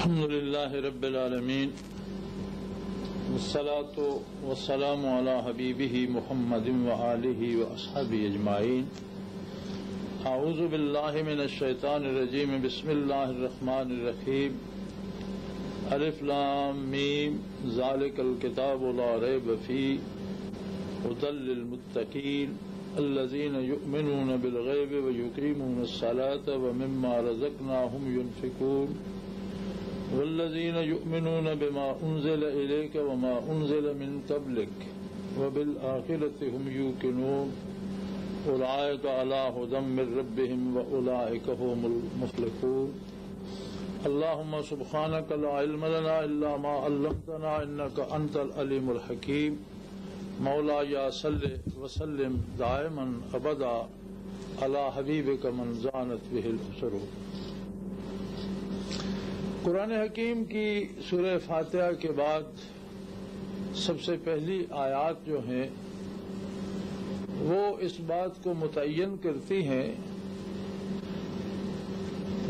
الحمد لله رب العالمين والصلاة والسلام على حبيبه محمد وآله وأصحابه أجمعين. أعوذ بالله من الشيطان الرجيم. بسم الله الرحمن الرحيم. الف لام ميم ذلك الكتاب لا ريب فيه هدى للمتقين الذين يؤمنون بالغيب ويقيمون الصلاة ومما رزقناهم ينفقون والذين يؤمنون بما أنزل إليك وما أنزل من قبلك وبالآخرة هم يوقنون أولئك على هدى من ربهم وأولئك هم المفلحون. اللهم سبحانك لا علم لنا إلا ما علمتنا إنك أنت العليم الحكيم. مولاي صل وسلم دائما ابدا على حبیبک من زانت به الاسر. قرآن حکیم کی سورہ فاتحہ کے بعد سب سے پہلی آیات جو ہیں وہ اس بات کو متعین کرتی ہیں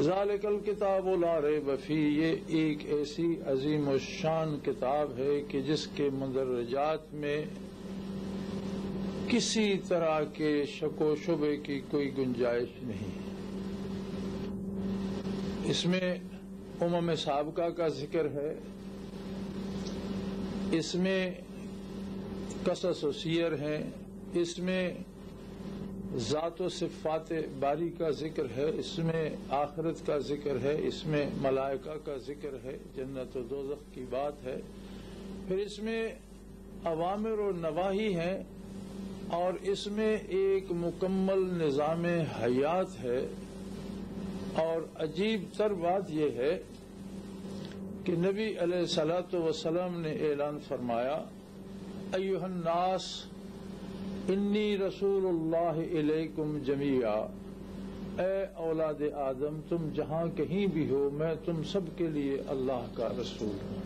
ذالک الکتاب لا ریب فیہ، یہ ایک ایسی عظیم الشان کتاب ہے کہ جس کے مندرجات میں کسی طرح کے شک و شبے کی کوئی گنجائش نہیں. اس میں امم سابقہ کا ذکر ہے، اس میں قصص و سیر ہیں، اس میں ذات و صفات باری کا ذکر ہے، اس میں آخرت کا ذکر ہے، اس میں ملائکہ کا ذکر ہے، جنت و دوزخ کی بات ہے، پھر اس میں اوامر و نواہی ہیں، اور اس میں ایک مکمل نظام حیات ہے. اور عجیب تر بات یہ ہے کہ نبی علیہ الصلوۃ والسلام نے اعلان فرمایا ایھا الناس انی رسول اللہ الیکم جمیعا، اے اولاد آدم تم جہاں کہیں بھی ہو میں تم سب کے لیے اللہ کا رسول ہوں.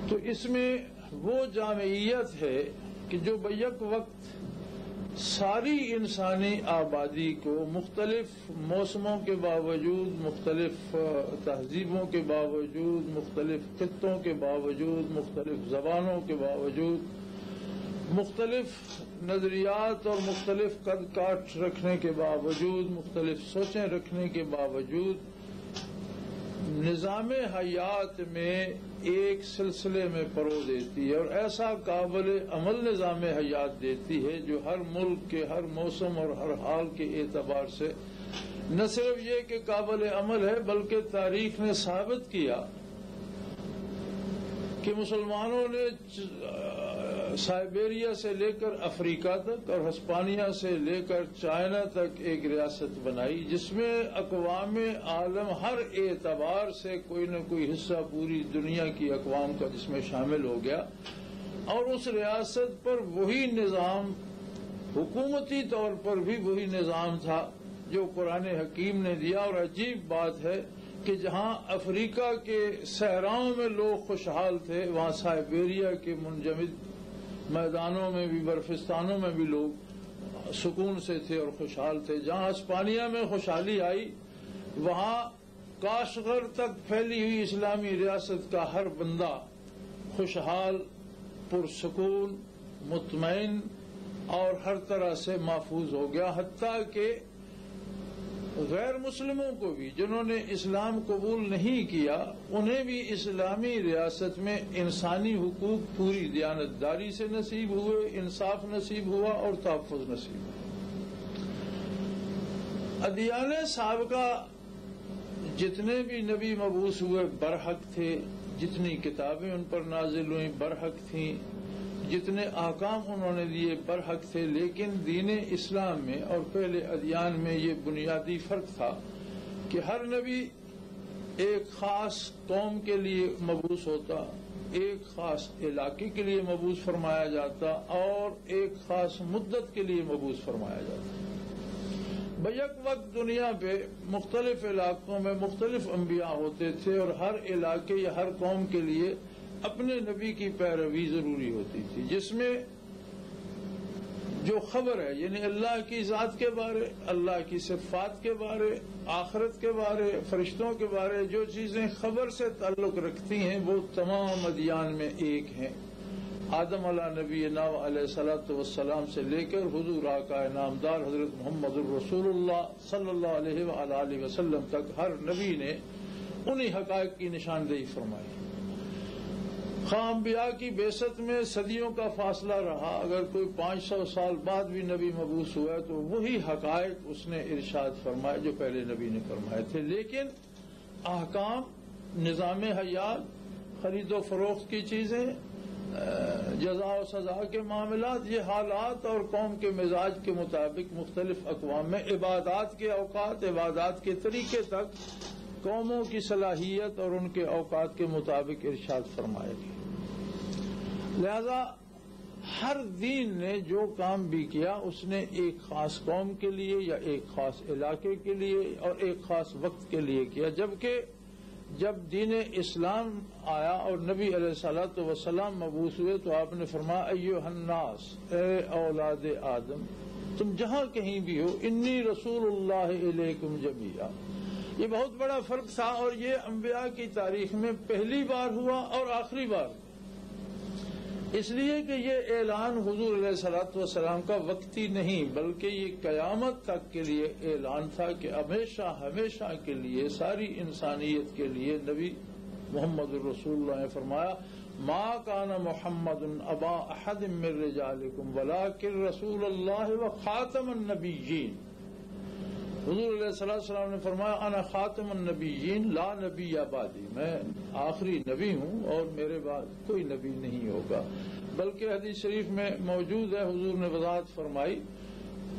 تو اس میں وہ جامعیت ہے کہ جو بیک وقت ساری انسانی آبادی کو مختلف موسموں کے باوجود، مختلف تہذیبوں کے باوجود، مختلف خطوں کے باوجود، مختلف زبانوں کے باوجود، مختلف نظریات اور مختلف قد کاٹ رکھنے کے باوجود، مختلف سوچیں رکھنے کے باوجود نظام حیات میں ایک سلسلے میں پرو دیتی ہے اور ایسا قابل عمل نظام حیات دیتی ہے جو ہر ملک کے ہر موسم اور ہر حال کے اعتبار سے نہ صرف یہ کہ قابل عمل ہے بلکہ تاریخ نے ثابت کیا کہ مسلمانوں نے سائبیریا سے لے کر افریقہ تک اور ہسپانیہ سے لے کر چائنا تک ایک ریاست بنائی جس میں اقوام عالم ہر اعتبار سے کوئی نہ کوئی حصہ پوری دنیا کی اقوام کا جس میں شامل ہو گیا. اور اس ریاست پر وہی نظام، حکومتی طور پر بھی وہی نظام تھا جو قرآن حکیم نے دیا. اور عجیب بات ہے کہ جہاں افریقہ کے صحراؤں میں لوگ خوشحال تھے وہاں سائبیریا کے منجمد میدانوں میں بھی، برفستانوں میں بھی لوگ سکون سے تھے اور خوشحال تھے. جہاں اسپانیہ میں خوشحالی آئی وہاں کاشغر تک پھیلی ہوئی اسلامی ریاست کا ہر بندہ خوشحال، پرسکون، مطمئن اور ہر طرح سے محفوظ ہو گیا. حتیٰ کہ غیر مسلموں کو بھی جنہوں نے اسلام قبول نہیں کیا انہیں بھی اسلامی ریاست میں انسانی حقوق پوری دیانتداری سے نصیب ہوئے، انصاف نصیب ہوا اور تحفظ نصیب ہوا. ادیان سابقہ جتنے بھی نبی مبعوث ہوئے برحق تھے، جتنی کتابیں ان پر نازل ہوئیں برحق تھیں، جتنے احکام انہوں نے دیے برحق تھے. لیکن دین اسلام میں اور پہلے ادیان میں یہ بنیادی فرق تھا کہ ہر نبی ایک خاص قوم کے لیے مبعوث ہوتا، ایک خاص علاقے کے لیے مبعوث فرمایا جاتا اور ایک خاص مدت کے لیے مبعوث فرمایا جاتا. بیک وقت دنیا پہ مختلف علاقوں میں مختلف انبیاء ہوتے تھے اور ہر علاقے یا ہر قوم کے لیے اپنے نبی کی پیروی ضروری ہوتی تھی، جس میں جو خبر ہے یعنی اللہ کی ذات کے بارے، اللہ کی صفات کے بارے، آخرت کے بارے، فرشتوں کے بارے جو چیزیں خبر سے تعلق رکھتی ہیں وہ تمام ادیان میں ایک ہیں، آدم علیہ نبینا علیہ الصلوۃ والسلام سے لے کر حضور آقا نامدار حضرت محمد الرسول اللہ صلی اللہ علیہ وآلہ وسلم تک ہر نبی نے انہی حقائق کی نشاندہی فرمائی۔ خواہ انبیاء کی بعثت میں صدیوں کا فاصلہ رہا، اگر کوئی 500 سال بعد بھی نبی مبعوث ہوا تو وہی حقائق اس نے ارشاد فرمائے جو پہلے نبی نے فرمائے تھے، لیکن احکام، نظام حیات، خرید و فروخت کی چیزیں، جزا و سزا کے معاملات، یہ حالات اور قوم کے مزاج کے مطابق مختلف اقوام میں عبادات کے اوقات، عبادات کے طریقے تک قوموں کی صلاحیت اور ان کے اوقات کے مطابق ارشاد فرمائے گئے۔ لہذا ہر دین نے جو کام بھی کیا اس نے ایک خاص قوم کے لیے یا ایک خاص علاقے کے لیے اور ایک خاص وقت کے لیے کیا، جبکہ جب دین اسلام آیا اور نبی علیہ الصلوۃ والسلام مبعوث ہوئے تو آپ نے فرمایا ایھا الناس، اے اولاد آدم، تم جہاں کہیں بھی ہو، انی رسول اللہ الیکم جمیعا۔ یہ بہت بڑا فرق تھا اور یہ انبیاء کی تاریخ میں پہلی بار ہوا اور آخری بار، اس لیے کہ یہ اعلان حضور علیہ الصلوۃ والسلام کا وقتی نہیں بلکہ یہ قیامت تک کے لیے اعلان تھا کہ ہمیشہ ہمیشہ کے لیے ساری انسانیت کے لیے نبی محمد الرسول اللہ نے فرمایا ما کان محمد ابا احد من رجالکم ولکن رسول اللہ وخاتم النبیین۔ حضور علیہ السلام نے فرمایا انا خاتم النبیین لا نبی بعدی، میں آخری نبی ہوں اور میرے بعد کوئی نبی نہیں ہوگا، بلکہ حدیث شریف میں موجود ہے، حضور نے وضاحت فرمائی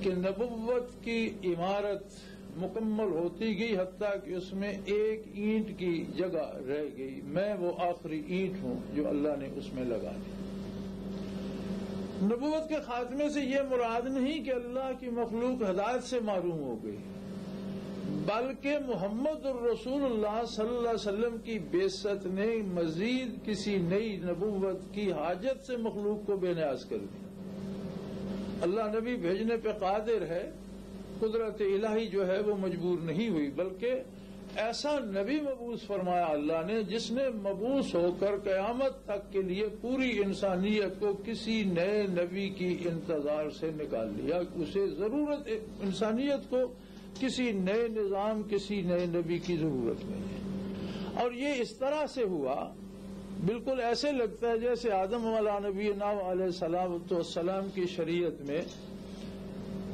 کہ نبوت کی عمارت مکمل ہوتی گئی حتیٰ کہ اس میں ایک اینٹ کی جگہ رہ گئی، میں وہ آخری اینٹ ہوں جو اللہ نے اس میں لگا دی۔ نبوت کے خاتمے سے یہ مراد نہیں کہ اللہ کی مخلوق ہدایت سے محروم ہو گئی، بلکہ محمد الرسول اللہ صلی اللہ علیہ وسلم کی بعثت نے مزید کسی نئی نبوت کی حاجت سے مخلوق کو بے نیاز کر دیا۔ اللہ نبی بھیجنے پہ قادر ہے، قدرت الہی جو ہے وہ مجبور نہیں ہوئی، بلکہ ایسا نبی مبعوث فرمایا اللہ نے جس نے مبعوث ہو کر قیامت تک کے لیے پوری انسانیت کو کسی نئے نبی کی انتظار سے نکال لیا، اسے ضرورت، انسانیت کو کسی نئے نظام، کسی نئے نبی کی ضرورت نہیں ہے۔ اور یہ اس طرح سے ہوا، بالکل ایسے لگتا ہے جیسے آدم علیہ نبینا علیہ السلام کی شریعت میں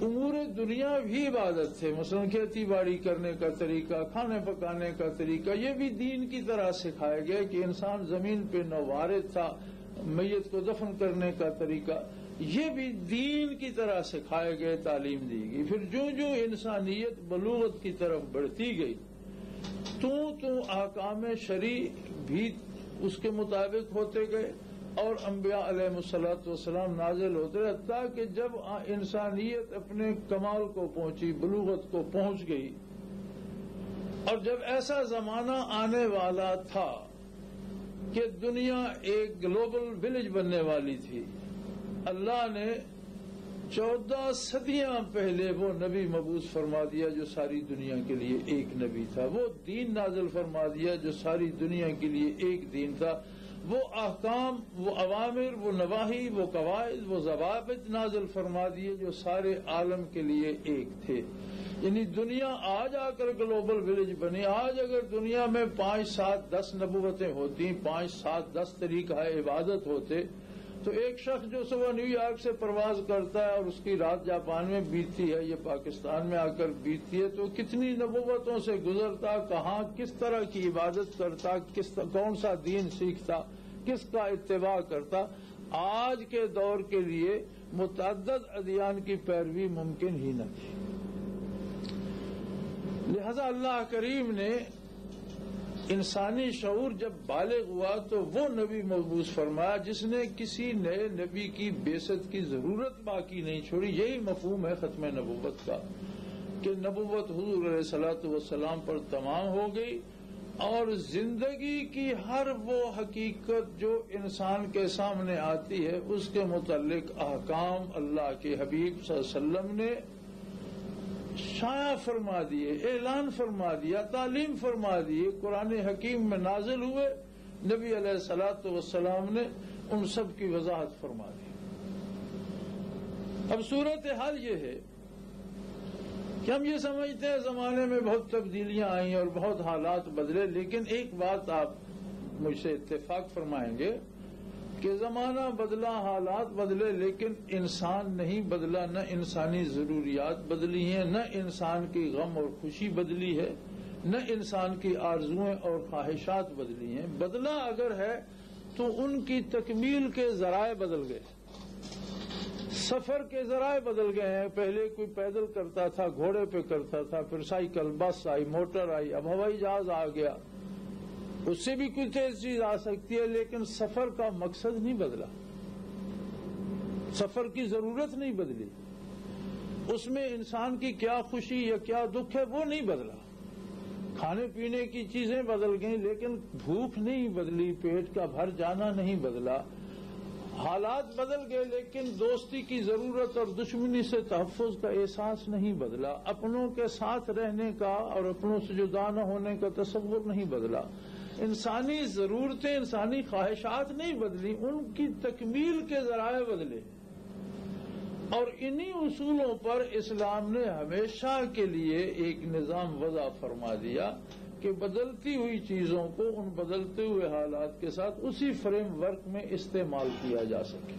امور دنیا بھی عبادت تھے، مثلا کھیتی باڑی کرنے کا طریقہ، کھانے پکانے کا طریقہ، یہ بھی دین کی طرح سکھایا گیا کہ انسان زمین پہ نووارد تھا، میت کو دفن کرنے کا طریقہ یہ بھی دین کی طرح سکھائے گئے، تعلیم دی گئی۔ پھر جو جو انسانیت بلوغت کی طرف بڑھتی گئی تو احکام شرعی بھی اس کے مطابق ہوتے گئے اور انبیاء علیہ الصلوۃ والسلام نازل ہوتے رہے، حتیٰ کہ جب انسانیت اپنے کمال کو پہنچی، بلوغت کو پہنچ گئی، اور جب ایسا زمانہ آنے والا تھا کہ دنیا ایک گلوبل ولیج بننے والی تھی، اللہ نے 14 صدیاں پہلے وہ نبی مبعوث فرما دیا جو ساری دنیا کے لیے ایک نبی تھا، وہ دین نازل فرما دیا جو ساری دنیا کے لیے ایک دین تھا، وہ احکام، وہ اوامر، وہ نواہی، وہ قواعد، وہ ضوابط نازل فرما دیے جو سارے عالم کے لیے ایک تھے۔ یعنی دنیا آج آ کر گلوبل ولیج بنی۔ آج اگر دنیا میں 5، 7، 10 نبوتیں ہوتی، 5، 7، 10 طریقہ عبادت ہوتے، تو ایک شخص جو صبح نیو یارک سے پرواز کرتا ہے اور اس کی رات جاپان میں بیتتی ہے، یہ پاکستان میں آ کر بیتتی ہے، تو کتنی نبوتوں سے گزرتا، کہاں کس طرح کی عبادت کرتا، کون سا دین سیکھتا، کس کا اتباع کرتا۔ آج کے دور کے لیے متعدد ادیان کی پیروی ممکن ہی نہ تھی۔ لہذا اللہ کریم نے انسانی شعور جب بالغ ہوا تو وہ نبی مبعوث فرمایا جس نے کسی نئے نبی کی بعثت کی ضرورت باقی نہیں چھوڑی۔ یہی مفہوم ہے ختم نبوت کا کہ نبوت حضور علیہ الصلوۃ والسلام پر تمام ہو گئی اور زندگی کی ہر وہ حقیقت جو انسان کے سامنے آتی ہے اس کے متعلق احکام اللہ کے حبیب صلی اللہ علیہ وسلم نے شائع فرما دیے، اعلان فرما دیا، تعلیم فرما دیے، قرآن حکیم میں نازل ہوئے، نبی علیہ الصلوۃ والسلام نے ان سب کی وضاحت فرما دی۔ اب صورتحال یہ ہے کہ ہم یہ سمجھتے ہیں زمانے میں بہت تبدیلیاں آئیں اور بہت حالات بدلے، لیکن ایک بات آپ مجھ سے اتفاق فرمائیں گے کہ زمانہ بدلا، حالات بدلے، لیکن انسان نہیں بدلا، نہ انسانی ضروریات بدلی ہیں، نہ انسان کی غم اور خوشی بدلی ہے، نہ انسان کی آرزویں اور خواہشات بدلی ہیں۔ بدلا اگر ہے تو ان کی تکمیل کے ذرائع بدل گئے، سفر کے ذرائع بدل گئے ہیں۔ پہلے کوئی پیدل کرتا تھا، گھوڑے پہ کرتا تھا، پھر سائیکل، بس آئی، موٹر آئی، اب ہوائی جہاز آ گیا، اس سے بھی کوئی تیز چیز آ سکتی ہے، لیکن سفر کا مقصد نہیں بدلا، سفر کی ضرورت نہیں بدلی، اس میں انسان کی کیا خوشی یا کیا دکھ ہے وہ نہیں بدلا۔ کھانے پینے کی چیزیں بدل گئیں لیکن بھوک نہیں بدلی، پیٹ کا بھر جانا نہیں بدلا۔ حالات بدل گئے لیکن دوستی کی ضرورت اور دشمنی سے تحفظ کا احساس نہیں بدلا، اپنوں کے ساتھ رہنے کا اور اپنوں سے جدا نہ ہونے کا تصور نہیں بدلا، انسانی ضرورتیں، انسانی خواہشات نہیں بدلی، ان کی تکمیل کے ذرائع بدلے۔ اور انہی اصولوں پر اسلام نے ہمیشہ کے لیے ایک نظام وضع فرما دیا کہ بدلتی ہوئی چیزوں کو ان بدلتے ہوئے حالات کے ساتھ اسی فریم ورک میں استعمال کیا جا سکے،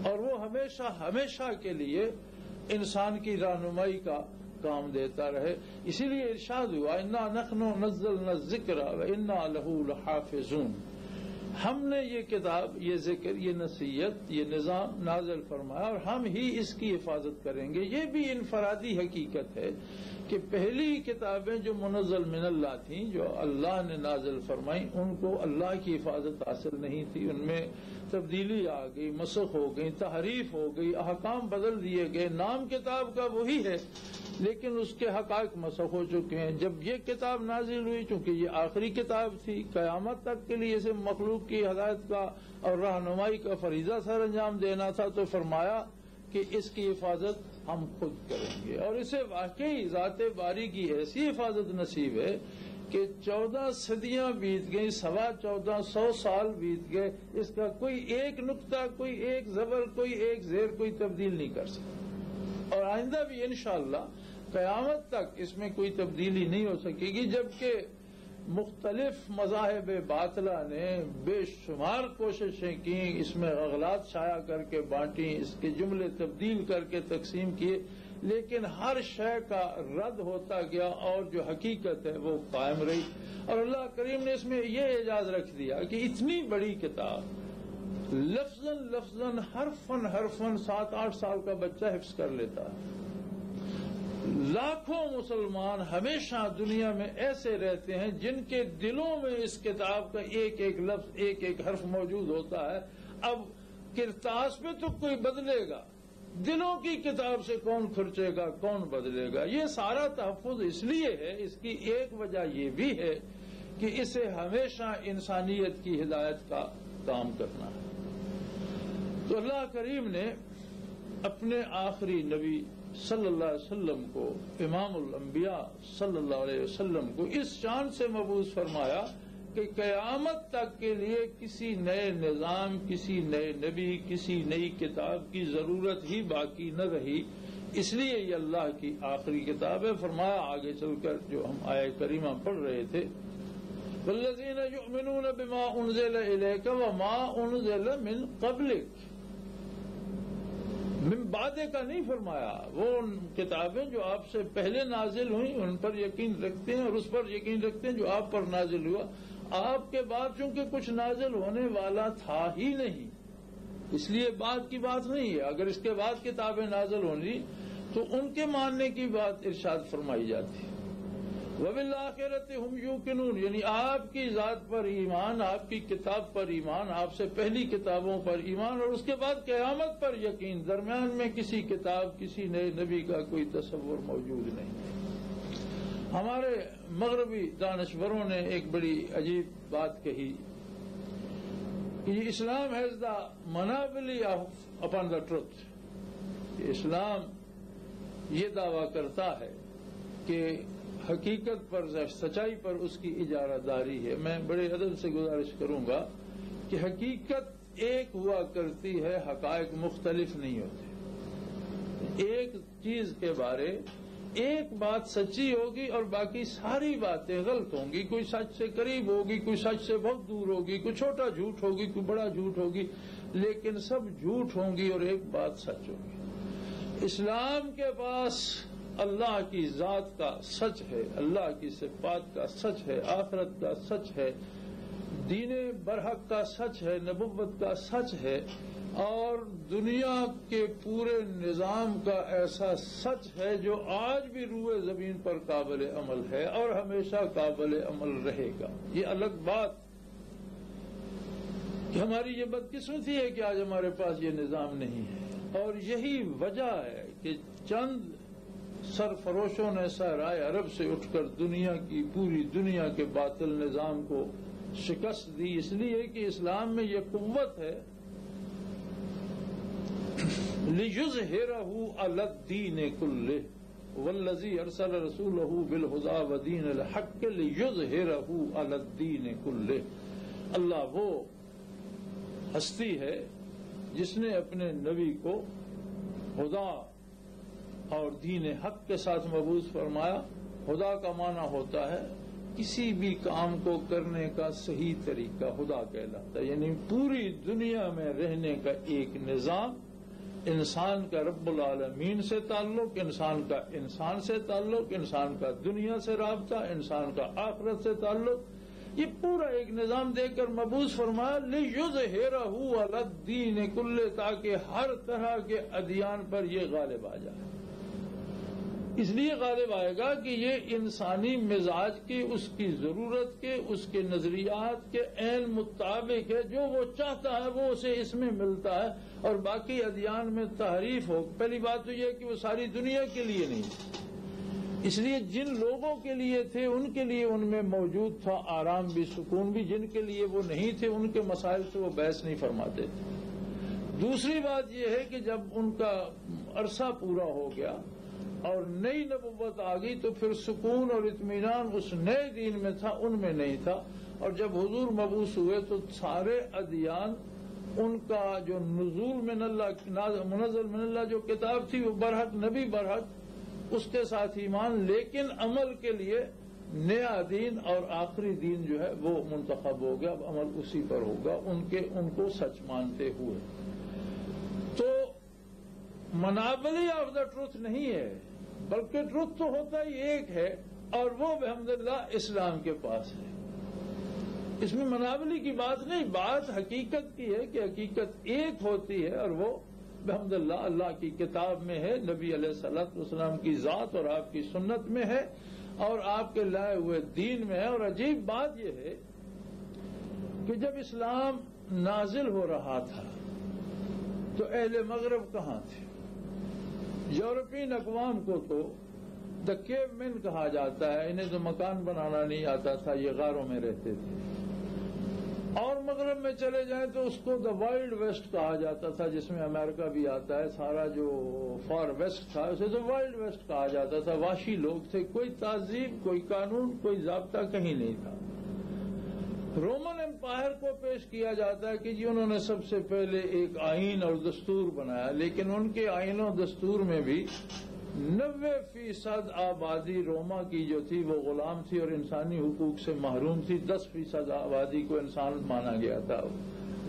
اور وہ ہمیشہ ہمیشہ کے لیے انسان کی رہنمائی کا کام دیتا رہے۔ اسی لیے ارشاد ہوا انا نحن نزلنا الذکر وانا لہ لحافظون، ہم نے یہ کتاب، یہ ذکر، یہ نصیحت، یہ نظام نازل فرمایا اور ہم ہی اس کی حفاظت کریں گے۔ یہ بھی انفرادی حقیقت ہے کہ پہلی کتابیں جو منزل من اللہ تھیں، جو اللہ نے نازل فرمائیں، ان کو اللہ کی حفاظت حاصل نہیں تھی، ان میں تبدیلی آ گئی، مسخ ہو گئی، تحریف ہو گئی، احکام بدل دیے گئے، نام کتاب کا وہی ہے لیکن اس کے حقائق مسخ ہو چکے ہیں۔ جب یہ کتاب نازل ہوئی، چونکہ یہ آخری کتاب تھی، قیامت تک کے لیے اسے مخلوق کی ہدایت کا اور رہنمائی کا فریضہ سر انجام دینا تھا، تو فرمایا کہ اس کی حفاظت ہم خود کریں گے، اور اسے واقعی ذات باری کی ایسی حفاظت نصیب ہے کہ 14 صدیاں بیت گئیں، 1450 سال بیت گئے، اس کا کوئی ایک نقطہ، کوئی ایک زبر، کوئی ایک زیر کوئی تبدیل نہیں کر سکتا، اور آئندہ بھی انشاءاللہ قیامت تک اس میں کوئی تبدیلی نہیں ہو سکے گی۔ جبکہ مختلف مذاہب باطلہ نے بے شمار کوششیں کی، اس میں اغلاط شائع کر کے بانٹی، اس کے جملے تبدیل کر کے تقسیم کیے، لیکن ہر شے کا رد ہوتا گیا اور جو حقیقت ہے وہ قائم رہی۔ اور اللہ کریم نے اس میں یہ اعجاز رکھ دیا کہ اتنی بڑی کتاب لفظاً لفظاً، حرفاً حرفاً 7-8 سال کا بچہ حفظ کر لیتا ہے۔ لاکھوں مسلمان ہمیشہ دنیا میں ایسے رہتے ہیں جن کے دلوں میں اس کتاب کا ایک ایک لفظ، ایک ایک حرف موجود ہوتا ہے۔ اب کرتاس پہ تو کوئی بدلے گا، دلوں کی کتاب سے کون کھرچے گا، کون بدلے گا؟ یہ سارا تحفظ اس لیے ہے، اس کی ایک وجہ یہ بھی ہے کہ اسے ہمیشہ انسانیت کی ہدایت کا کام کرنا ہے۔ تو اللہ کریم نے اپنے آخری نبی صلی اللہ علیہ وسلم کو، امام الانبیاء صلی اللہ علیہ وسلم کو اس شان سے مبعوث فرمایا کہ قیامت تک کے لیے کسی نئے نظام، کسی نئے نبی، کسی نئی کتاب کی ضرورت ہی باقی نہ رہی۔ اس لیے یہ اللہ کی آخری کتاب ہے۔ فرمایا آگے چل کر جو ہم آیت کریمہ پڑھ رہے تھے، والذین یؤمنون بما انزل الیک وما انزل من قبلک، من بعد کا نہیں فرمایا، وہ کتابیں جو آپ سے پہلے نازل ہوئیں ان پر یقین رکھتے ہیں اور اس پر یقین رکھتے ہیں جو آپ پر نازل ہوا۔ آپ کے بعد چونکہ کچھ نازل ہونے والا تھا ہی نہیں، اس لیے بعد کی بات نہیں ہے۔ اگر اس کے بعد کتابیں نازل ہونی تو ان کے ماننے کی بات ارشاد فرمائی جاتی۔ وَبِالْآخِرَةِ هُمْ يُوقِنُونَ، یعنی آپ کی ذات پر ایمان، آپ کی کتاب پر ایمان، آپ سے پہلی کتابوں پر ایمان، اور اس کے بعد قیامت پر یقین۔ درمیان میں کسی کتاب، کسی نئے نبی کا کوئی تصور موجود نہیں۔ ہمارے مغربی دانشوروں نے ایک بڑی عجیب بات کہی کہ اسلام ہیز دا منابلی اپن دا ٹروتھ. اسلام یہ دعویٰ کرتا ہے کہ حقیقت پر سچائی پر اس کی اجارہ داری ہے. میں بڑے ادب سے گزارش کروں گا کہ حقیقت ایک ہوا کرتی ہے، حقائق مختلف نہیں ہوتے. ایک چیز کے بارے ایک بات سچی ہوگی اور باقی ساری باتیں غلط ہوں گی. کوئی سچ سے قریب ہوگی، کوئی سچ سے بہت دور ہوگی، کوئی چھوٹا جھوٹ ہوگی، کوئی بڑا جھوٹ ہوگی، لیکن سب جھوٹ ہوں گی اور ایک بات سچ ہوگی. اسلام کے پاس اللہ کی ذات کا سچ ہے، اللہ کی صفات کا سچ ہے، آخرت کا سچ ہے، دین برحق کا سچ ہے، نبوت کا سچ ہے، اور دنیا کے پورے نظام کا ایسا سچ ہے جو آج بھی روئے زمین پر قابل عمل ہے اور ہمیشہ قابل عمل رہے گا. یہ الگ بات کہ ہماری یہ بدقسمتی ہے کہ آج ہمارے پاس یہ نظام نہیں ہے، اور یہی وجہ ہے کہ چند سرفروشوں نے صحرائے عرب سے اٹھ کر دنیا کی پوری دنیا کے باطل نظام کو شکست دی. اس لیے کہ اسلام میں یہ قوت ہے لِيُظْهِرَهُ عَلَى الدِّينِ كُلِّهِ وَالَّذِي أَرْسَلَ رَسُولَهُ بِالْهُدَى وَدِينِ الْحَقِّ لِيُظْهِرَهُ عَلَى الدِّينِ كُلِّهِ. اللہ وہ ہستی ہے جس نے اپنے نبی کو خدا اور دین حق کے ساتھ مبعوث فرمایا. خدا کا معنی ہوتا ہے کسی بھی کام کو کرنے کا صحیح طریقہ خدا کہلاتا ہے، یعنی پوری دنیا میں رہنے کا ایک نظام، انسان کا رب العالمین سے تعلق، انسان کا انسان سے تعلق، انسان کا دنیا سے رابطہ، انسان کا آخرت سے تعلق، یہ پورا ایک نظام دے کر مبعوث فرمایا لِيُظْهِرَهُ عَلَى الدِّينِ كُلِّهِ، تاکہ ہر طرح کے ادیان پر یہ غالب آ جائے. اس لیے غالب آئے گا کہ یہ انسانی مزاج کی، اس کی ضرورت کے، اس کے نظریات کے عین مطابق ہے. جو وہ چاہتا ہے وہ اسے اس میں ملتا ہے، اور باقی ادیان میں تحریف ہو. پہلی بات تو یہ کہ وہ ساری دنیا کے لیے نہیں، اس لیے جن لوگوں کے لیے تھے ان کے لیے ان میں موجود تھا آرام بھی، سکون بھی. جن کے لیے وہ نہیں تھے ان کے مسائل سے وہ بحث نہیں فرماتے تھے. دوسری بات یہ ہے کہ جب ان کا عرصہ پورا ہو گیا اور نئی نبوت آ گئی تو پھر سکون اور اطمینان اس نئے دین میں تھا، ان میں نہیں تھا. اور جب حضور مبعوث ہوئے تو سارے ادیان، ان کا جو نزول من اللہ، منزل من اللہ جو کتاب تھی وہ برحق، نبی برحق، اس کے ساتھ ایمان، لیکن عمل کے لیے نیا دین اور آخری دین جو ہے وہ منتخب ہو گیا. اب عمل اسی پر ہوگا ان کو سچ مانتے ہوئے. تو منابلی آف دا ٹروتھ نہیں ہے، بلکہ ٹروتھ تو ہوتا ہی ایک ہے، اور وہ بحمداللہ اسلام کے پاس ہے. اس میں منابلی کی بات نہیں، بات حقیقت کی ہے کہ حقیقت ایک ہوتی ہے، اور وہ بحمداللہ اللہ کی کتاب میں ہے، نبی علیہ الصلوۃ والسلام کی ذات اور آپ کی سنت میں ہے، اور آپ کے لائے ہوئے دین میں ہے. اور عجیب بات یہ ہے کہ جب اسلام نازل ہو رہا تھا تو اہل مغرب کہاں تھے؟ یورپین اقوام کو تو دا کیو مین کہا جاتا ہے، انہیں تو مکان بنانا نہیں آتا تھا، یہ غاروں میں رہتے تھے. اور مغرب میں چلے جائیں تو اس کو دا وائلڈ ویسٹ کہا جاتا تھا، جس میں امریکہ بھی آتا ہے. سارا جو فار ویسٹ تھا اسے تو وائلڈ ویسٹ کہا جاتا تھا. وحشی لوگ تھے، کوئی تہذیب، کوئی قانون، کوئی ضابطہ کہیں نہیں تھا. رومن امپائر کو پیش کیا جاتا ہے کہ جی انہوں نے سب سے پہلے ایک آئین اور دستور بنایا، لیکن ان کے آئین و دستور میں بھی 90% آبادی روما کی جو تھی وہ غلام تھی اور انسانی حقوق سے محروم تھی. 10% آبادی کو انسان مانا گیا تھا.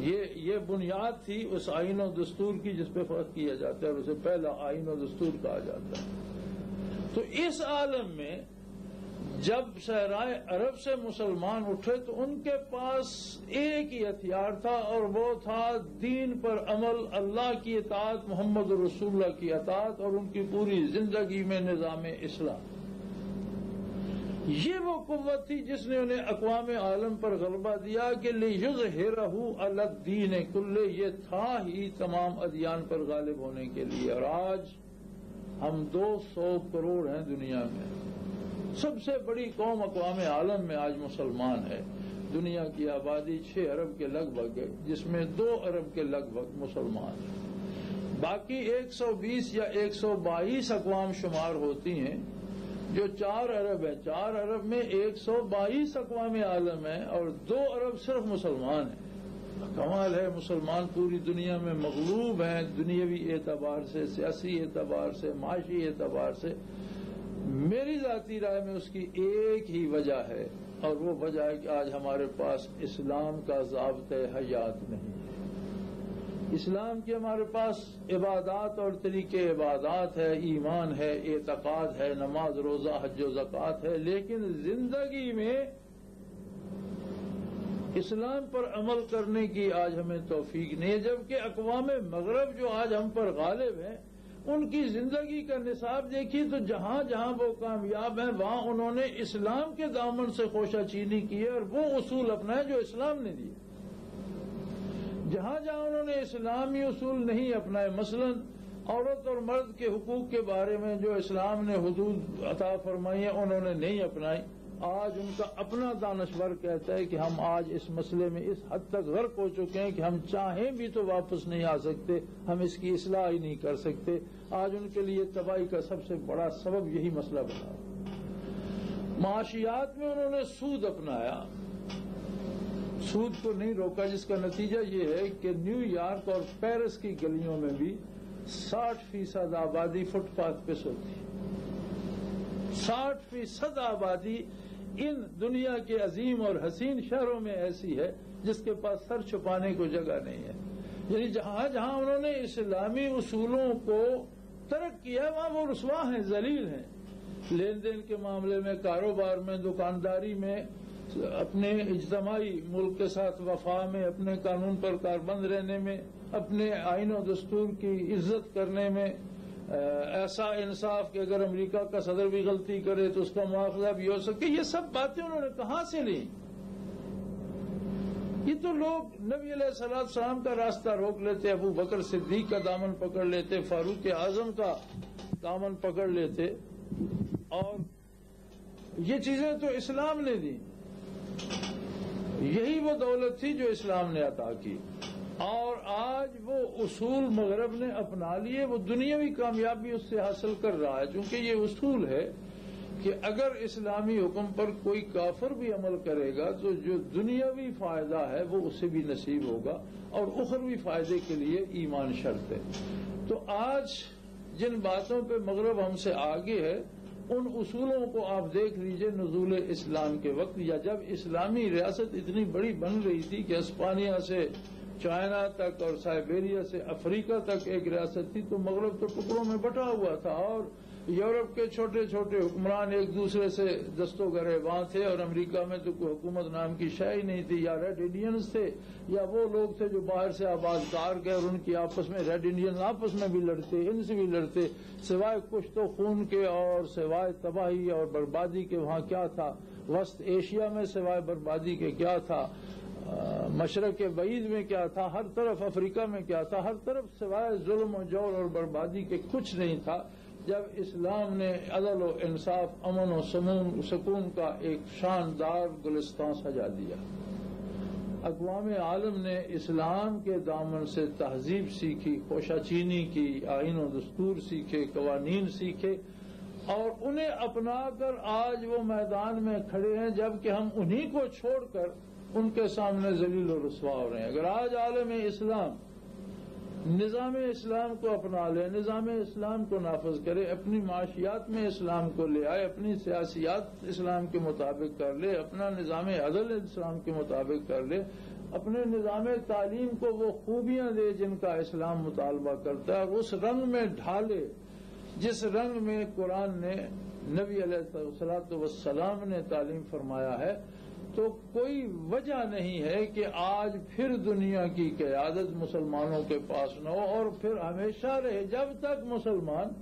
یہ بنیاد تھی اس آئین و دستور کی جس پہ فرق کیا جاتا ہے، اور اسے پہلا آئین و دستور کہا جاتا ہے. تو اس عالم میں جب صحرائے عرب سے مسلمان اٹھے تو ان کے پاس ایک ہی ہتھیار تھا، اور وہ تھا دین پر عمل، اللہ کی اطاعت، محمد رسول اللہ کی اطاعت، اور ان کی پوری زندگی میں نظام اسلام. یہ وہ قوت تھی جس نے انہیں اقوام عالم پر غلبہ دیا کہ لِيُظْهِرَهُ عَلَى الدِّينِ كُلِّهِ، یہ تھا ہی تمام ادیان پر غالب ہونے کے لیے. اور آج ہم 200 کروڑ ہیں دنیا میں، سب سے بڑی قوم اقوام عالم میں آج مسلمان ہے. دنیا کی آبادی 6 ارب کے لگ بھگ ہے، جس میں 2 ارب کے لگ بھگ مسلمان ہیں. باقی 120 یا 122 اقوام شمار ہوتی ہیں جو 4 ارب ہے. 4 ارب میں 122 اقوام عالم ہیں اور 2 ارب صرف مسلمان ہیں. کمال ہے، مسلمان پوری دنیا میں مغلوب ہیں، دنیاوی اعتبار سے، سیاسی اعتبار سے، معاشی اعتبار سے. میری ذاتی رائے میں اس کی ایک ہی وجہ ہے، اور وہ وجہ ہے کہ آج ہمارے پاس اسلام کا ضابطۂ حیات نہیں ہے. اسلام کے ہمارے پاس عبادات اور طریقے عبادات ہے، ایمان ہے، اعتقاد ہے، نماز روزہ حج و زکوٰۃ ہے، لیکن زندگی میں اسلام پر عمل کرنے کی آج ہمیں توفیق نہیں ہے. جبکہ اقوام مغرب جو آج ہم پر غالب ہیں، ان کی زندگی کا نصاب دیکھیے تو جہاں جہاں وہ کامیاب ہیں وہاں انہوں نے اسلام کے دامن سے خوشہ چینی کی ہے اور وہ اصول اپنائے جو اسلام نے دیے. جہاں جہاں انہوں نے اسلامی اصول نہیں اپنائے، مثلا عورت اور مرد کے حقوق کے بارے میں جو اسلام نے حدود عطا فرمائی ہیں انہوں نے نہیں اپنائی. آج ان کا اپنا دانشور کہتا ہے کہ ہم آج اس مسئلے میں اس حد تک غرق ہو چکے ہیں کہ ہم چاہیں بھی تو واپس نہیں آ سکتے، ہم اس کی اصلاح ہی نہیں کر سکتے. آج ان کے لیے تباہی کا سب سے بڑا سبب یہی مسئلہ بنا. معاشیات میں انہوں نے سود اپنایا، سود کو نہیں روکا، جس کا نتیجہ یہ ہے کہ نیو یارک اور پیرس کی گلیوں میں بھی 60% آبادی فٹ پاتھ پہ سوتی ہے. 60% آبادی ان دنیا کے عظیم اور حسین شہروں میں ایسی ہے جس کے پاس سر چھپانے کو جگہ نہیں ہے. یعنی جہاں جہاں انہوں نے اسلامی اصولوں کو ترک کیا وہاں وہ رسوا ہیں، ذلیل ہیں. لین دین کے معاملے میں، کاروبار میں، دکانداری میں، اپنے اجتماعی ملک کے ساتھ وفا میں، اپنے قانون پر کاربند رہنے میں، اپنے آئین و دستور کی عزت کرنے میں، ایسا انصاف کہ اگر امریکہ کا صدر بھی غلطی کرے تو اس کا مواخذہ بھی ہو سکے. یہ سب باتیں انہوں نے کہاں سے لی؟ یہ تو لوگ نبی علیہ السلام کا راستہ روک لیتے، ابو بکر صدیق کا دامن پکڑ لیتے، فاروق اعظم کا دامن پکڑ لیتے، اور یہ چیزیں تو اسلام نے دی. یہی وہ دولت تھی جو اسلام نے عطا کی، اور آج وہ اصول مغرب نے اپنا لیے. وہ دنیاوی کامیابی اس سے حاصل کر رہا ہے، چونکہ یہ اصول ہے کہ اگر اسلامی حکم پر کوئی کافر بھی عمل کرے گا تو جو دنیاوی فائدہ ہے وہ اسے بھی نصیب ہوگا، اور اخروی فائدے کے لیے ایمان شرط ہے. تو آج جن باتوں پہ مغرب ہم سے آگے ہے ان اصولوں کو آپ دیکھ لیجئے. نزول اسلام کے وقت یا جب اسلامی ریاست اتنی بڑی بن رہی تھی کہ اسپانیہ سے چائنا تک اور سائبیریا سے افریقہ تک ایک ریاست تھی، تو مغرب تو ٹکڑوں میں بٹا ہوا تھا، اور یورپ کے چھوٹے چھوٹے حکمران ایک دوسرے سے دستوں گریباں تھے، اور امریکہ میں تو کوئی حکومت نام کی شے ہی نہیں تھی. یا ریڈ انڈینز تھے یا وہ لوگ تھے جو باہر سے آباد کار گئے، اور ان کی آپس میں ریڈ انڈین آپس میں بھی لڑتے، ان سے بھی لڑتے. سوائے کشت و خون کے اور سوائے تباہی اور بربادی کے وہاں کیا تھا؟ وسط ایشیا میں سوائے بربادی کے کیا تھا؟ مشرق بعید میں کیا تھا؟ ہر طرف افریقہ میں کیا تھا؟ ہر طرف سوائے ظلم و جور اور بربادی کے کچھ نہیں تھا. جب اسلام نے عدل و انصاف، امن و سکون کا ایک شاندار گلستان سجا دیا، اقوام عالم نے اسلام کے دامن سے تہذیب سیکھی، خوشہ چینی کی، آئین و دستور سیکھے، قوانین سیکھے، اور انہیں اپنا کر آج وہ میدان میں کھڑے ہیں، جبکہ ہم انہی کو چھوڑ کر ان کے سامنے ذلیل و رسوا ہو رہے ہیں. اگر آج عالم اسلام نظام اسلام کو اپنا لے، نظام اسلام کو نافذ کرے، اپنی معاشیات میں اسلام کو لے آئے، اپنی سیاسیات اسلام کے مطابق کر لے، اپنا نظام عدل اسلام کے مطابق کر لے، اپنے نظام تعلیم کو وہ خوبیاں دے جن کا اسلام مطالبہ کرتا ہے، اور اس رنگ میں ڈھالے جس رنگ میں قرآن نے، نبی علیہ السلام نے تعلیم فرمایا ہے، تو کوئی وجہ نہیں ہے کہ آج پھر دنیا کی قیادت مسلمانوں کے پاس نہ ہو، اور پھر ہمیشہ رہے. جب تک مسلمان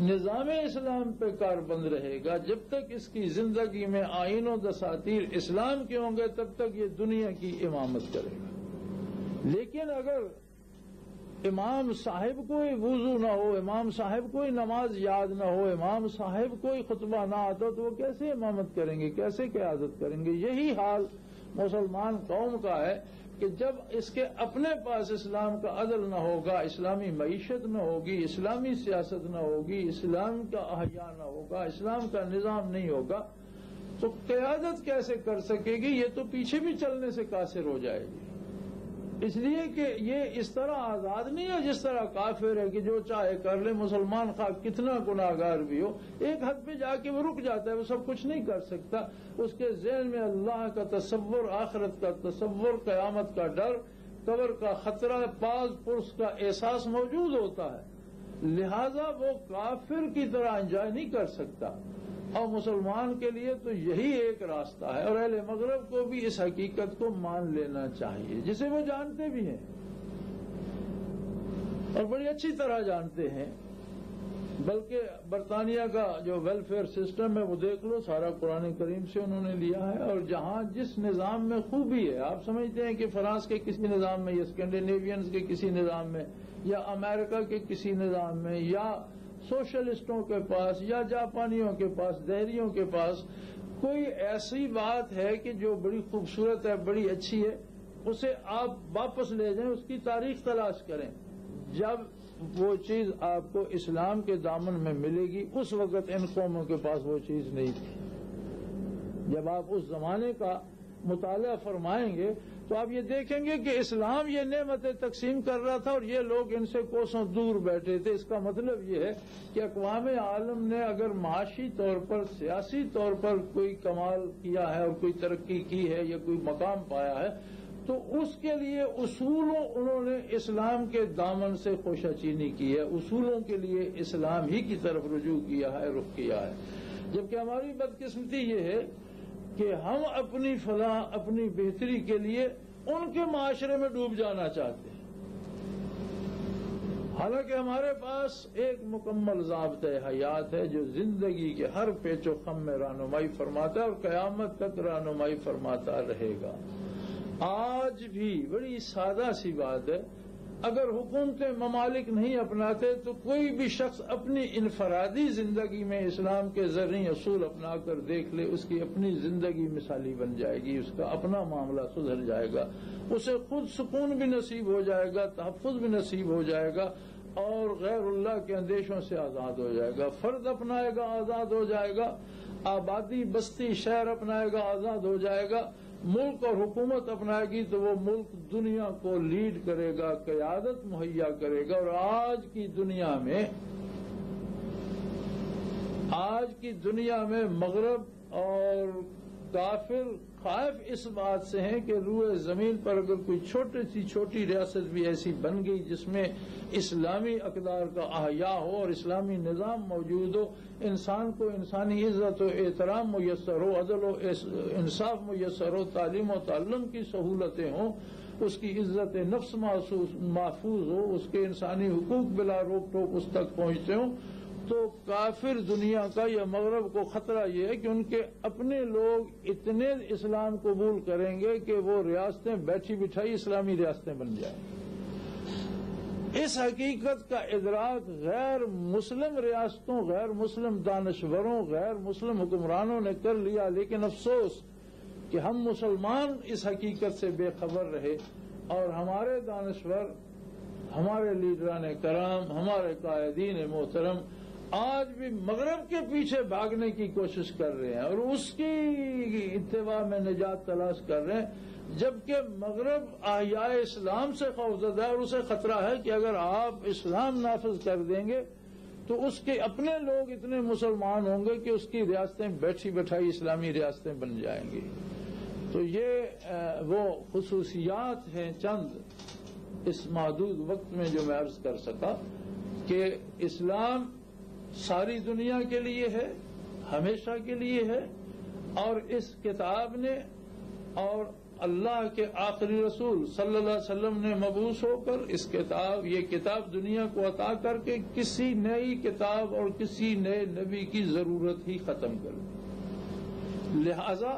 نظام اسلام پہ کاربند رہے گا، جب تک اس کی زندگی میں آئین و دساتیر اسلام کے ہوں گے، تب تک یہ دنیا کی امامت کرے گا. لیکن اگر امام صاحب کوئی وضو نہ ہو، امام صاحب کوئی نماز یاد نہ ہو، امام صاحب کوئی خطبہ نہ آتا تو وہ کیسے امامت کریں گے، کیسے قیادت کریں گے؟ یہی حال مسلمان قوم کا ہے کہ جب اس کے اپنے پاس اسلام کا عدل نہ ہوگا، اسلامی معیشت نہ ہوگی، اسلامی سیاست نہ ہوگی، اسلام کا احیا نہ ہوگا، اسلام کا نظام نہیں ہوگا تو قیادت کیسے کر سکے گی؟ یہ تو پیچھے بھی چلنے سے قاصر ہو جائے گی۔ اس لیے کہ یہ اس طرح آزاد نہیں ہے جس طرح کافر ہے کہ جو چاہے کر لے، مسلمان خواہ کتنا گناہگار بھی ہو، ایک حد پہ جا کے وہ رک جاتا ہے، وہ سب کچھ نہیں کر سکتا۔ اس کے ذہن میں اللہ کا تصور، آخرت کا تصور، قیامت کا ڈر، قبر کا خطرہ، پاس پرس کا احساس موجود ہوتا ہے، لہذا وہ کافر کی طرح انجوائے نہیں کر سکتا۔ اور مسلمان کے لیے تو یہی ایک راستہ ہے، اور اہل مغرب کو بھی اس حقیقت کو مان لینا چاہیے، جسے وہ جانتے بھی ہیں اور بڑی اچھی طرح جانتے ہیں۔ بلکہ برطانیہ کا جو ویلفیئر سسٹم ہے وہ دیکھ لو، سارا قرآن کریم سے انہوں نے لیا ہے، اور جہاں جس نظام میں خوبی ہے، آپ سمجھتے ہیں کہ فرانس کے کسی نظام میں یا اسکینڈینیوینز کے کسی نظام میں یا امریکہ کے کسی نظام میں یا سوشلسٹوں کے پاس یا جاپانیوں کے پاس، دہریوں کے پاس کوئی ایسی بات ہے کہ جو بڑی خوبصورت ہے، بڑی اچھی ہے، اسے آپ واپس لے جائیں، اس کی تاریخ تلاش کریں۔ جب وہ چیز آپ کو اسلام کے دامن میں ملے گی، اس وقت ان قوموں کے پاس وہ چیز نہیں تھی۔ جب آپ اس زمانے کا مطالعہ فرمائیں گے تو آپ یہ دیکھیں گے کہ اسلام یہ نعمتیں تقسیم کر رہا تھا اور یہ لوگ ان سے کوسوں دور بیٹھے تھے۔ اس کا مطلب یہ ہے کہ اقوام عالم نے اگر معاشی طور پر، سیاسی طور پر کوئی کمال کیا ہے اور کوئی ترقی کی ہے یا کوئی مقام پایا ہے تو اس کے لیے اصولوں انہوں نے اسلام کے دامن سے خوشہ چینی کی ہے، اصولوں کے لیے اسلام ہی کی طرف رجوع کیا ہے، رخ کیا ہے۔ جبکہ ہماری بدقسمتی یہ ہے کہ ہم اپنی فلاح، اپنی بہتری کے لیے ان کے معاشرے میں ڈوب جانا چاہتے ہیں، حالانکہ ہمارے پاس ایک مکمل ضابطۂ حیات ہے جو زندگی کے ہر پیچ و خم میں رہنمائی فرماتا ہے اور قیامت تک رہنمائی فرماتا رہے گا۔ آج بھی بڑی سادہ سی بات ہے، اگر حکومتیں ممالک نہیں اپناتے تو کوئی بھی شخص اپنی انفرادی زندگی میں اسلام کے زرعی اصول اپنا کر دیکھ لے، اس کی اپنی زندگی مثالی بن جائے گی، اس کا اپنا معاملہ سدھر جائے گا، اسے خود سکون بھی نصیب ہو جائے گا، تحفظ بھی نصیب ہو جائے گا اور غیر اللہ کے اندیشوں سے آزاد ہو جائے گا۔ فرد اپنائے گا، آزاد ہو جائے گا، آبادی، بستی، شہر اپنائے گا، آزاد ہو جائے گا، ملک اور حکومت اپنائے گی تو وہ ملک دنیا کو لیڈ کرے گا، قیادت مہیا کرے گا۔ اور آج کی دنیا میں مغرب اور کافر خائف اس بات سے ہیں کہ روئے زمین پر اگر کوئی چھوٹی ریاست بھی ایسی بن گئی جس میں اسلامی اقدار کا احیاء ہو اور اسلامی نظام موجود ہو، انسان کو انسانی عزت و احترام میسر ہو، عدل و انصاف میسر ہو، تعلیم و تعلم کی سہولتیں ہوں، اس کی عزت نفس محفوظ ہو، اس کے انسانی حقوق بلا روک ٹوک اس تک پہنچتے ہوں، تو کافر دنیا کا یا مغرب کو خطرہ یہ ہے کہ ان کے اپنے لوگ اتنے اسلام قبول کریں گے کہ وہ ریاستیں بیٹھی بٹھائی اسلامی ریاستیں بن جائیں۔ اس حقیقت کا ادراک غیر مسلم ریاستوں، غیر مسلم دانشوروں، غیر مسلم حکمرانوں نے کر لیا، لیکن افسوس کہ ہم مسلمان اس حقیقت سے بے خبر رہے اور ہمارے دانشور، ہمارے لیڈران کرام، ہمارے قائدین محترم آج بھی مغرب کے پیچھے بھاگنے کی کوشش کر رہے ہیں اور اس کی اتباع میں نجات تلاش کر رہے ہیں، جبکہ مغرب احیاء اسلام سے خوفزدہ ہے اور اسے خطرہ ہے کہ اگر آپ اسلام نافذ کر دیں گے تو اس کے اپنے لوگ اتنے مسلمان ہوں گے کہ اس کی ریاستیں بیٹھی بٹھائی اسلامی ریاستیں بن جائیں گی۔ تو یہ وہ خصوصیات ہیں چند اس محدود وقت میں جو میں عرض کر سکا کہ اسلام ساری دنیا کے لیے ہے، ہمیشہ کے لیے ہے، اور اس کتاب نے اور اللہ کے آخری رسول صلی اللہ علیہ وسلم نے مبعوث ہو کر یہ کتاب دنیا کو عطا کر کے کسی نئی کتاب اور کسی نئے نبی کی ضرورت ہی ختم کر دی۔ لہذا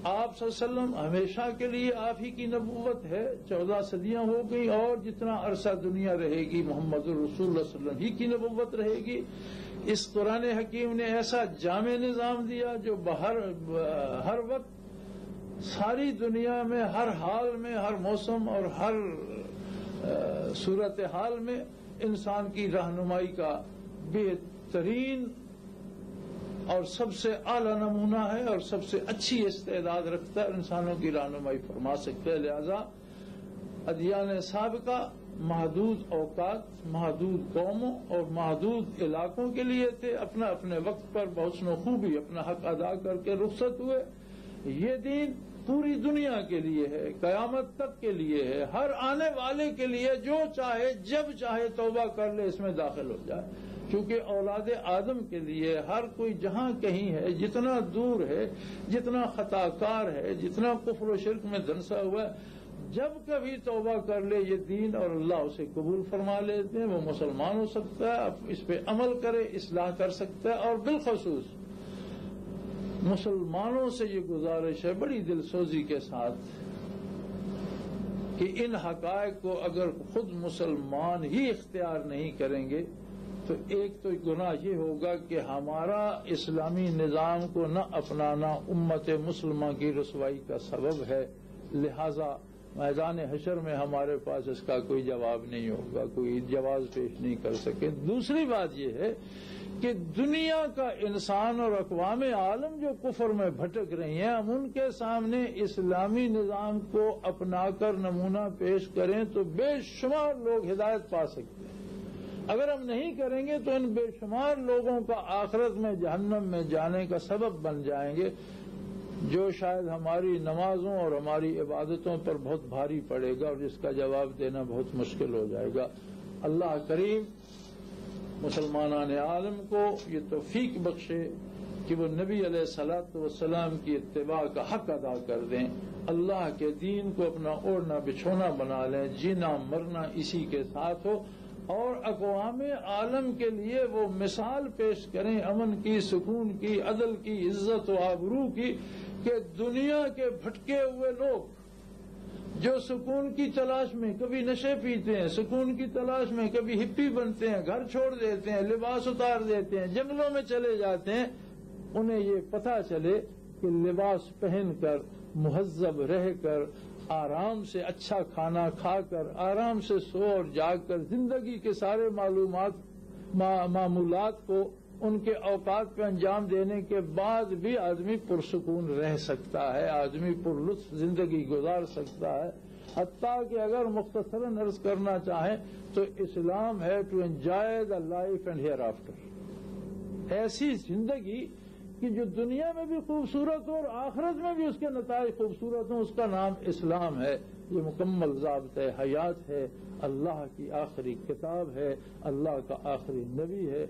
آپ صلی اللہ علیہ وسلم ہمیشہ کے لیے آپ ہی کی نبوت ہے، 14 صدیاں ہو گئی، اور جتنا عرصہ دنیا رہے گی محمد الرسول اللہ صلی اللہ علیہ وسلم ہی کی نبوت رہے گی۔ اس قرآن حکیم نے ایسا جامع نظام دیا جو ہر وقت ساری دنیا میں، ہر حال میں، ہر موسم اور ہر صورتحال میں انسان کی رہنمائی کا بہترین اور سب سے اعلیٰ نمونہ ہے، اور سب سے اچھی استعداد رکھتا ہے، انسانوں کی رہنمائی فرما سکتا ہے۔ لہذا ادیان سابقہ محدود اوقات، محدود قوموں اور محدود علاقوں کے لیے تھے، اپنا اپنے وقت پر بحسن و خوبی اپنا حق ادا کر کے رخصت ہوئے۔ یہ دین پوری دنیا کے لیے ہے، قیامت تک کے لیے ہے، ہر آنے والے کے لیے جو چاہے جب چاہے توبہ کر لے اس میں داخل ہو جائے، کیونکہ اولاد آدم کے لیے ہر کوئی جہاں کہیں ہے، جتنا دور ہے، جتنا خطا کار ہے، جتنا کفر و شرک میں دھنسا ہوا ہے، جب کبھی توبہ کر لے یہ دین اور اللہ اسے قبول فرما لیتے ہیں، وہ مسلمان ہو سکتا ہے، اس پہ عمل کرے، اصلاح کر سکتا ہے۔ اور بالخصوص مسلمانوں سے یہ گزارش ہے بڑی دل سوزی کے ساتھ کہ ان حقائق کو اگر خود مسلمان ہی اختیار نہیں کریں گے تو ایک تو گناہ یہ ہوگا کہ ہمارا اسلامی نظام کو نہ اپنانا امت مسلمہ کی رسوائی کا سبب ہے، لہذا میدان حشر میں ہمارے پاس اس کا کوئی جواب نہیں ہوگا، کوئی جواز پیش نہیں کر سکے۔ دوسری بات یہ ہے کہ دنیا کا انسان اور اقوام عالم جو کفر میں بھٹک رہی ہیں، ہم ان کے سامنے اسلامی نظام کو اپنا کر نمونہ پیش کریں تو بے شمار لوگ ہدایت پا سکتے ہیں۔ اگر ہم نہیں کریں گے تو ان بے شمار لوگوں کا آخرت میں جہنم میں جانے کا سبب بن جائیں گے، جو شاید ہماری نمازوں اور ہماری عبادتوں پر بہت بھاری پڑے گا اور جس کا جواب دینا بہت مشکل ہو جائے گا۔ اللہ کریم مسلمانان عالم کو یہ توفیق بخشے کہ وہ نبی علیہ الصلوۃ والسلام کی اتباع کا حق ادا کر دیں، اللہ کے دین کو اپنا اوڑھنا بچھونا بنا لیں، جینا مرنا اسی کے ساتھ ہو، اور اقوام عالم کے لیے وہ مثال پیش کریں امن کی، سکون کی، عدل کی، عزت و آبرو کی، کہ دنیا کے بھٹکے ہوئے لوگ جو سکون کی تلاش میں کبھی نشے پیتے ہیں، سکون کی تلاش میں کبھی ہپی بنتے ہیں، گھر چھوڑ دیتے ہیں، لباس اتار دیتے ہیں، جنگلوں میں چلے جاتے ہیں، انہیں یہ پتہ چلے کہ لباس پہن کر، مہذب رہ کر، آرام سے اچھا کھانا کھا کر، آرام سے سو اور جاگ کر، زندگی کے سارے معمولات کو ان کے اوقات پہ انجام دینے کے بعد بھی آدمی پرسکون رہ سکتا ہے، آدمی پر لطف زندگی گزار سکتا ہے۔ حتیٰ کہ اگر مختصراً عرض کرنا چاہیں تو اسلام ہے to enjoy the life and hereafter, ایسی زندگی کہ جو دنیا میں بھی خوبصورت ہو اور آخرت میں بھی اس کے نتائج خوبصورت ہوں، اس کا نام اسلام ہے۔ یہ مکمل ضابطۂ حیات ہے، اللہ کی آخری کتاب ہے، اللہ کا آخری نبی ہے،